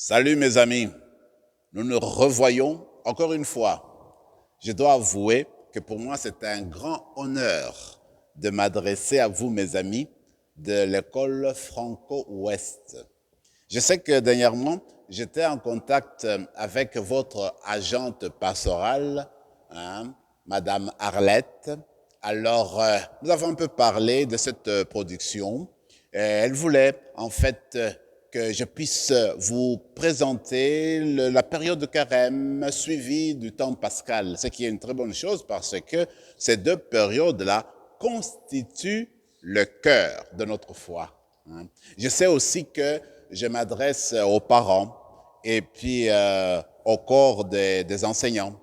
Salut mes amis, nous nous revoyons encore une fois. Je dois avouer que pour moi c'est un grand honneur de m'adresser à vous mes amis de l'école Franco-Ouest. Je sais que dernièrement j'étais en contact avec votre agente pastorale, Madame Arlette. Alors nous avons un peu parlé de cette production. Elle voulait en fait que je puisse vous présenter la période de carême suivie du temps pascal, ce qui est une très bonne chose parce que ces deux périodes-là constituent le cœur de notre foi. Je sais aussi que je m'adresse aux parents et puis au corps des enseignants.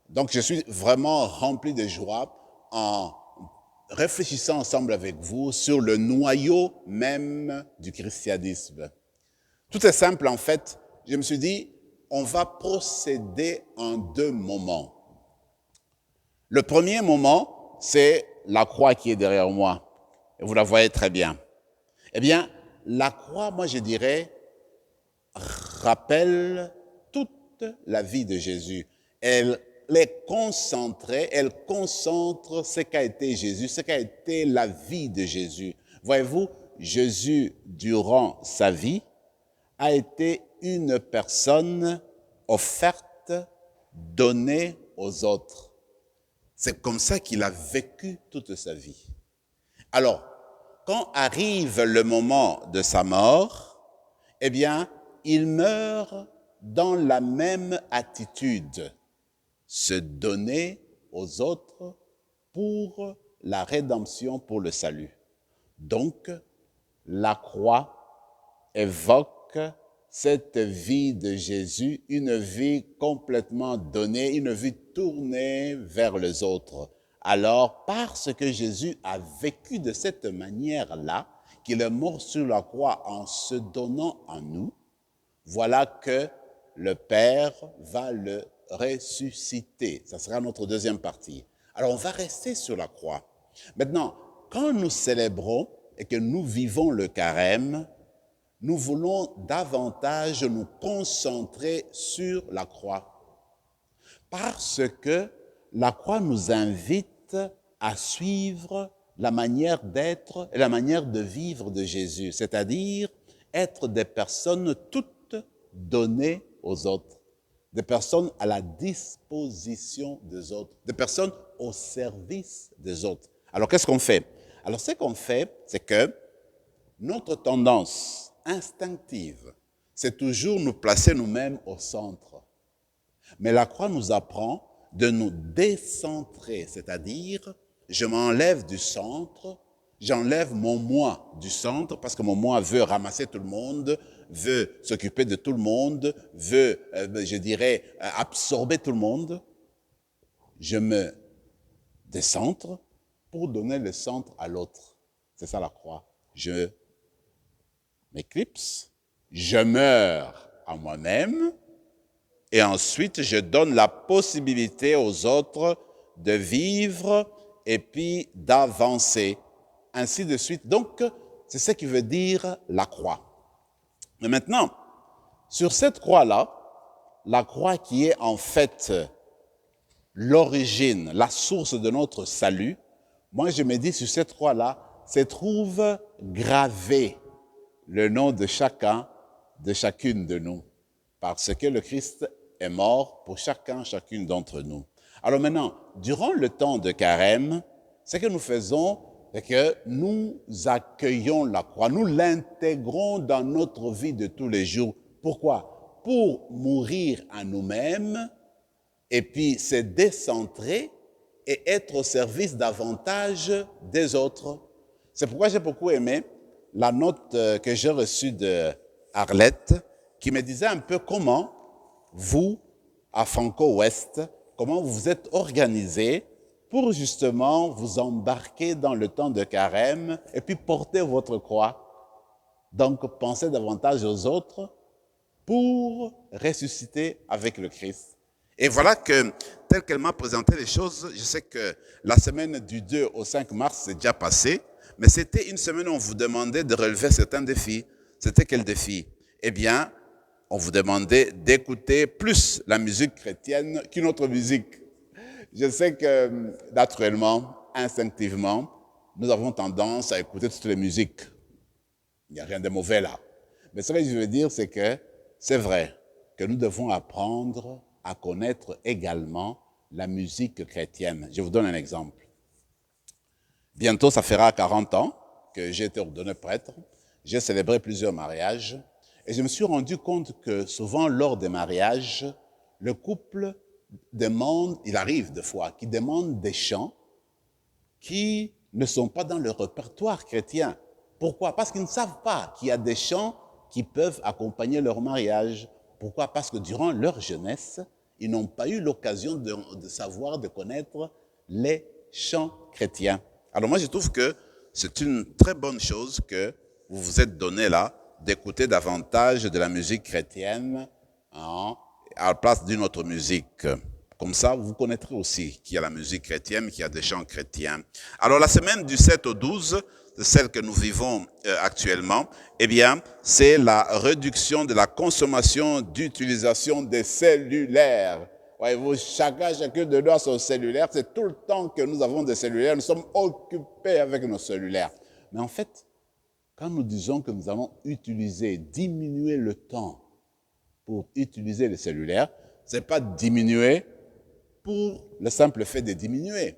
Donc je suis vraiment rempli de joie en réfléchissant ensemble avec vous sur le noyau même du christianisme. Tout est simple en fait. Je me suis dit, on va procéder en deux moments. Le premier moment, c'est la croix qui est derrière moi. Et vous la voyez très bien. Eh bien, la croix, moi je dirais, rappelle toute la vie de Jésus. Elle est concentrée, elle concentre ce qu'a été Jésus, ce qu'a été la vie de Jésus. Voyez-vous, Jésus, durant sa vie, a été une personne offerte, donnée aux autres. C'est comme ça qu'il a vécu toute sa vie. Alors, quand arrive le moment de sa mort, eh bien, il meurt dans la même attitude, se donner aux autres pour la rédemption, pour le salut. Donc, la croix évoque cette vie de Jésus, une vie complètement donnée, une vie tournée vers les autres. Alors, parce que Jésus a vécu de cette manière-là, qu'il est mort sur la croix en se donnant à nous, voilà que le Père va le ressusciter. Ça sera notre deuxième partie. Alors, on va rester sur la croix. Maintenant, quand nous célébrons et que nous vivons le carême, nous voulons davantage nous concentrer sur la croix. Parce que la croix nous invite à suivre la manière d'être et la manière de vivre de Jésus, c'est-à-dire être des personnes toutes données aux autres, des personnes à la disposition des autres, des personnes au service des autres. Alors, qu'est-ce qu'on fait? Alors, ce qu'on fait, c'est que notre tendance instinctive, c'est toujours nous placer nous-mêmes au centre. Mais la croix nous apprend de nous décentrer, c'est-à-dire, je m'enlève du centre, j'enlève mon moi du centre, parce que mon moi veut ramasser tout le monde, veut s'occuper de tout le monde, veut, je dirais, absorber tout le monde. Je me décentre pour donner le centre à l'autre. C'est ça la croix. Je m'éclipse, je meurs à moi-même et ensuite je donne la possibilité aux autres de vivre et puis d'avancer, ainsi de suite. Donc, c'est ce qui veut dire la croix. Mais maintenant, sur cette croix-là, la croix qui est en fait l'origine, la source de notre salut, moi je me dis sur cette croix-là, se trouve gravé le nom de chacun, de chacune de nous, parce que le Christ est mort pour chacun, chacune d'entre nous. Alors maintenant, durant le temps de carême, ce que nous faisons, c'est que nous accueillons la croix, nous l'intégrons dans notre vie de tous les jours. Pourquoi? Pour mourir à nous-mêmes et puis se décentrer et être au service davantage des autres. C'est pourquoi j'ai beaucoup aimé la note que j'ai reçue de Arlette, qui me disait un peu comment vous, à Franco-Ouest, comment vous vous êtes organisés pour justement vous embarquer dans le temps de carême et puis porter votre croix. Donc, pensez davantage aux autres pour ressusciter avec le Christ. Et voilà que, tel qu'elle m'a présenté les choses, je sais que la semaine du 2 au 5 mars, c'est déjà passé, mais c'était une semaine où on vous demandait de relever certains défis. C'était quel défi? Eh bien, on vous demandait d'écouter plus la musique chrétienne qu'une autre musique. Je sais que, naturellement, instinctivement, nous avons tendance à écouter toutes les musiques. Il n'y a rien de mauvais là. Mais ce que je veux dire, c'est que c'est vrai que nous devons apprendre à connaître également la musique chrétienne. Je vous donne un exemple. Bientôt, ça fera 40 ans que j'ai été ordonné prêtre. J'ai célébré plusieurs mariages et je me suis rendu compte que souvent, lors des mariages, le couple demande, il arrive des fois, qui demande des chants qui ne sont pas dans le répertoire chrétien. Pourquoi? Parce qu'ils ne savent pas qu'il y a des chants qui peuvent accompagner leur mariage. Pourquoi? Parce que durant leur jeunesse, ils n'ont pas eu l'occasion de savoir, de connaître les chants chrétiens. Alors moi, je trouve que c'est une très bonne chose que vous vous êtes donné là, d'écouter davantage de la musique chrétienne à la place d'une autre musique. Comme ça, vous connaîtrez aussi qu'il y a la musique chrétienne, qu'il y a des chants chrétiens. Alors la semaine du 7 au 12, celle que nous vivons actuellement, eh bien, c'est la réduction de la consommation d'utilisation des cellulaires. Voyez-vous, chacun de nous a son cellulaire. C'est tout le temps que nous avons des cellulaires. Nous sommes occupés avec nos cellulaires. Mais en fait, quand nous disons que nous allons diminuer le temps pour utiliser les cellulaires, ce n'est pas diminuer pour le simple fait de diminuer.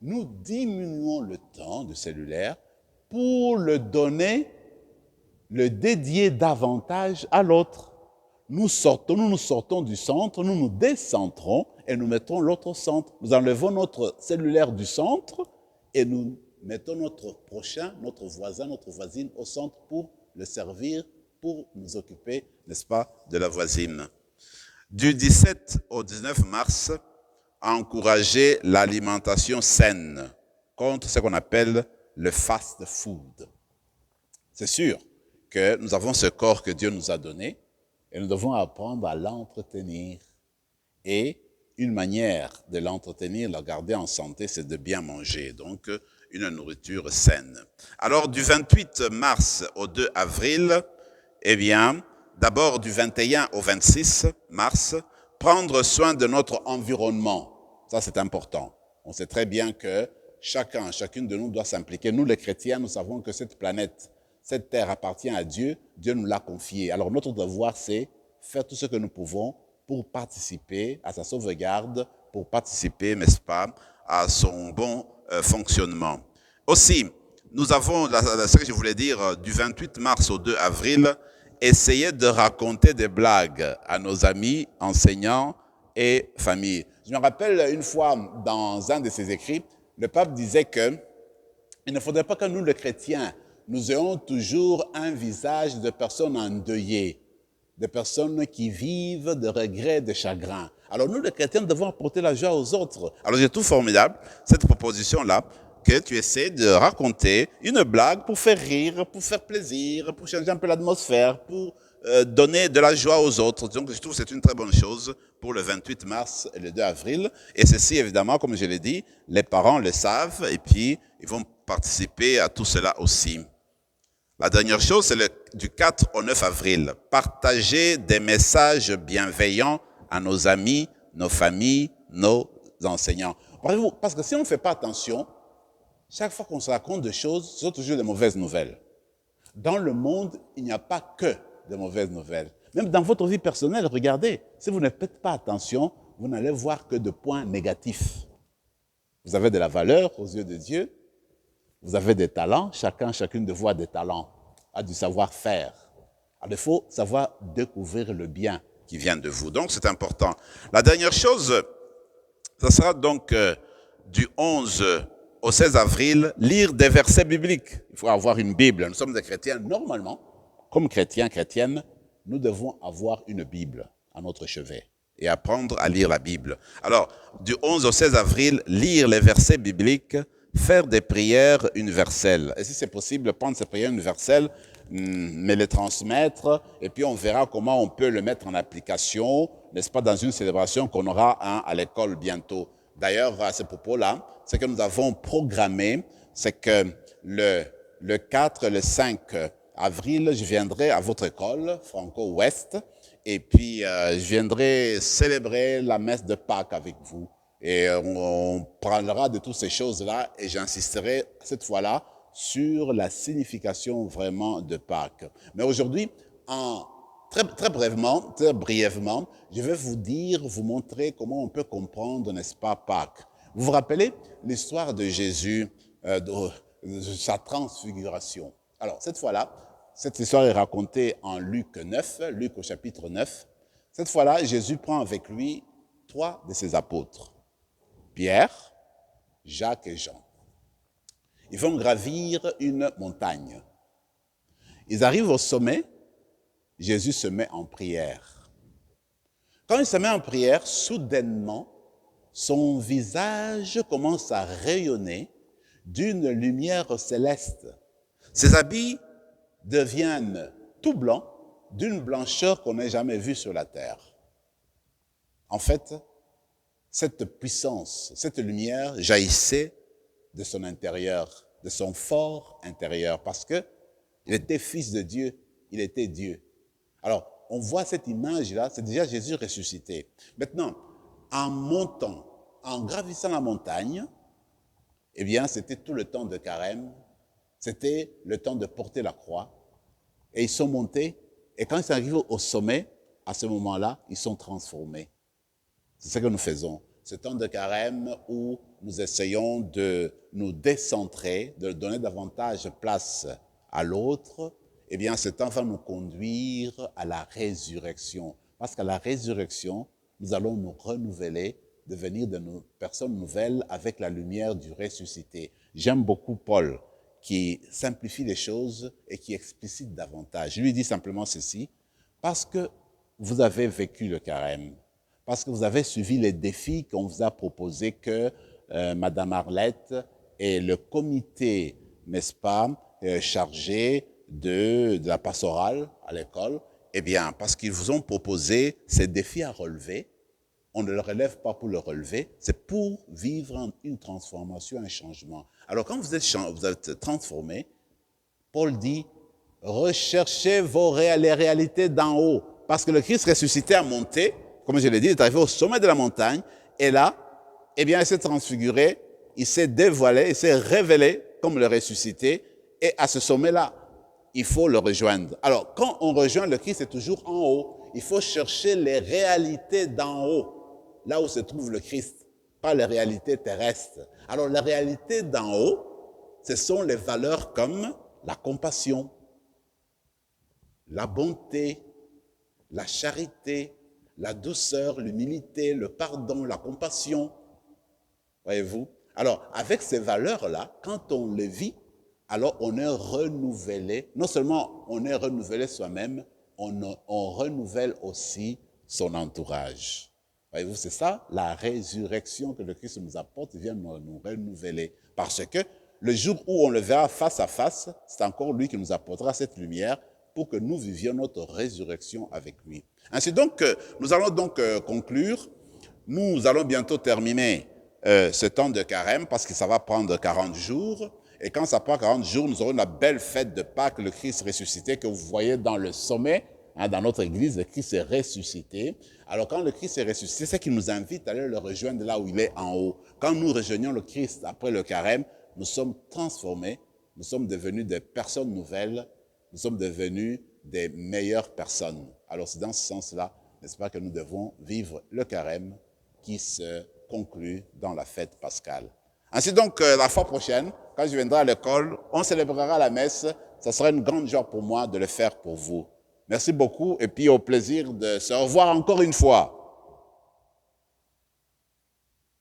Nous diminuons le temps du cellulaire pour le dédier davantage à l'autre. Nous nous sortons du centre, nous nous décentrons et nous mettons l'autre au centre. Nous enlevons notre cellulaire du centre et nous mettons notre prochain, notre voisin, notre voisine au centre pour le servir, pour nous occuper, n'est-ce pas, de la voisine. Du 17 au 19 mars, à encourager l'alimentation saine contre ce qu'on appelle le fast food. C'est sûr que nous avons ce corps que Dieu nous a donné et nous devons apprendre à l'entretenir. Et une manière de l'entretenir, la garder en santé, c'est de bien manger, donc une nourriture saine. Alors du 28 mars au 2 avril, eh bien, d'abord du 21 au 26 mars, prendre soin de notre environnement. Ça, c'est important. On sait très bien que chacune de nous doit s'impliquer. Nous, les chrétiens, nous savons que cette planète, cette terre appartient à Dieu. Dieu nous l'a confiée. Alors, notre devoir, c'est faire tout ce que nous pouvons pour participer à sa sauvegarde, pour participer, n'est-ce pas, à son bon fonctionnement. Aussi, nous avons, ce que je voulais dire, du 28 mars au 2 avril, essayer de raconter des blagues à nos amis, enseignants et familles. Je me rappelle une fois, dans un de ses écrits, le pape disait que il ne faudrait pas que nous, les chrétiens, nous ayons toujours un visage de personnes endeuillées, de personnes qui vivent de regrets, de chagrins. Alors nous, les chrétiens, devons apporter la joie aux autres. Alors c'est tout formidable, cette proposition-là, que tu essaies de raconter une blague pour faire rire, pour faire plaisir, pour changer un peu l'atmosphère, pour donner de la joie aux autres. Donc je trouve que c'est une très bonne chose pour le 28 mars et le 2 avril. Et ceci, évidemment, comme je l'ai dit, les parents le savent et puis ils vont participer à tout cela aussi. La dernière chose, c'est du 4 au 9 avril. Partager des messages bienveillants à nos amis, nos familles, nos enseignants. Parce que si on ne fait pas attention, chaque fois qu'on se raconte des choses, ce sont toujours des mauvaises nouvelles. Dans le monde, il n'y a pas que de mauvaises nouvelles. Même dans votre vie personnelle, regardez, si vous ne faites pas attention, vous n'allez voir que de points négatifs. Vous avez de la valeur aux yeux de Dieu, vous avez des talents, chacune de vous a des talents, a du savoir-faire. Alors il faut savoir découvrir le bien qui vient de vous. Donc c'est important. La dernière chose, ça sera donc du 11 au 16 avril, lire des versets bibliques. Il faut avoir une Bible. Nous sommes des chrétiens. Normalement, comme chrétiens, chrétiennes, nous devons avoir une Bible à notre chevet et apprendre à lire la Bible. Alors, du 11 au 16 avril, lire les versets bibliques, faire des prières universelles. Et si c'est possible, prendre ces prières universelles, mais les transmettre, et puis on verra comment on peut le mettre en application, n'est-ce pas, dans une célébration qu'on aura à l'école bientôt. D'ailleurs, à ce propos-là, ce que nous avons programmé, c'est que le 4 et le 5 avril, je viendrai à votre école, Franco-Ouest, et puis je viendrai célébrer la messe de Pâques avec vous. Et on parlera de toutes ces choses-là et j'insisterai cette fois-là sur la signification vraiment de Pâques. Mais aujourd'hui, très brièvement, je vais vous montrer comment on peut comprendre, n'est-ce pas, Pâques. Vous vous rappelez l'histoire de Jésus, de sa transfiguration. Alors, cette fois-là, cette histoire est racontée en Luc 9, Luc au chapitre 9. Cette fois-là, Jésus prend avec lui 3 de ses apôtres, Pierre, Jacques et Jean. Ils vont gravir une montagne. Ils arrivent au sommet, Jésus se met en prière. Quand il se met en prière, soudainement, son visage commence à rayonner d'une lumière céleste. Ses habits deviennent tout blancs, d'une blancheur qu'on n'ait jamais vue sur la terre. En fait, cette puissance, cette lumière jaillissait de son intérieur, de son fort intérieur, parce qu'il était fils de Dieu, il était Dieu. Alors, on voit cette image-là, c'est déjà Jésus ressuscité. Maintenant, en montant, en gravissant la montagne, eh bien, c'était tout le temps de carême, c'était le temps de porter la croix, et ils sont montés, et quand ils arrivent au sommet, à ce moment-là, ils sont transformés. C'est ce que nous faisons. Ce temps de carême où nous essayons de nous décentrer, de donner davantage de place à l'autre, eh bien, ce temps va nous conduire à la résurrection. Parce qu'à la résurrection, nous allons nous renouveler, devenir de nos personnes nouvelles avec la lumière du ressuscité. J'aime beaucoup Paul, qui simplifie les choses et qui explicite davantage. Je lui dis simplement ceci, parce que vous avez vécu le carême, parce que vous avez suivi les défis qu'on vous a proposés que Madame Arlette et le comité, n'est-ce pas, chargé de la pastorale à l'école, eh bien, parce qu'ils vous ont proposé ces défis à relever, on ne le relève pas pour le relever, c'est pour vivre une transformation, un changement. Alors, quand vous êtes transformé, Paul dit, recherchez les réalités d'en haut, parce que le Christ ressuscité a monté, comme je l'ai dit, il est arrivé au sommet de la montagne, et là, eh bien, il s'est transfiguré, il s'est dévoilé, il s'est révélé comme le ressuscité, et à ce sommet-là, il faut le rejoindre. Alors, quand on rejoint le Christ, c'est toujours en haut. Il faut chercher les réalités d'en haut, là où se trouve le Christ, pas les réalités terrestres. Alors, les réalités d'en haut, ce sont les valeurs comme la compassion, la bonté, la charité, la douceur, l'humilité, le pardon, la compassion. Voyez-vous? Alors, avec ces valeurs-là, quand on les vit, alors on est renouvelé. Non seulement on est renouvelé soi-même, on renouvelle aussi son entourage. Voyez-vous, c'est ça, la résurrection que le Christ nous apporte, vient nous renouveler. Parce que le jour où on le verra face à face, c'est encore lui qui nous apportera cette lumière pour que nous vivions notre résurrection avec lui. Ainsi donc, nous allons donc conclure. Nous allons bientôt terminer ce temps de carême parce que ça va prendre 40 jours. Et quand ça prend 40 jours, nous aurons la belle fête de Pâques, le Christ ressuscité que vous voyez dans le sommet, dans notre église, le Christ est ressuscité. Alors quand le Christ est ressuscité, c'est qu'il nous invite à aller le rejoindre là où il est en haut. Quand nous rejoignons le Christ après le carême, nous sommes transformés, nous sommes devenus des personnes nouvelles, nous sommes devenus des meilleures personnes. Alors c'est dans ce sens-là, n'est-ce pas, que nous devons vivre le carême qui se conclut dans la fête pascale. Ainsi donc, la fois prochaine, quand je viendrai à l'école, on célébrera la messe. Ça sera une grande joie pour moi de le faire pour vous. Merci beaucoup et puis au plaisir de se revoir encore une fois.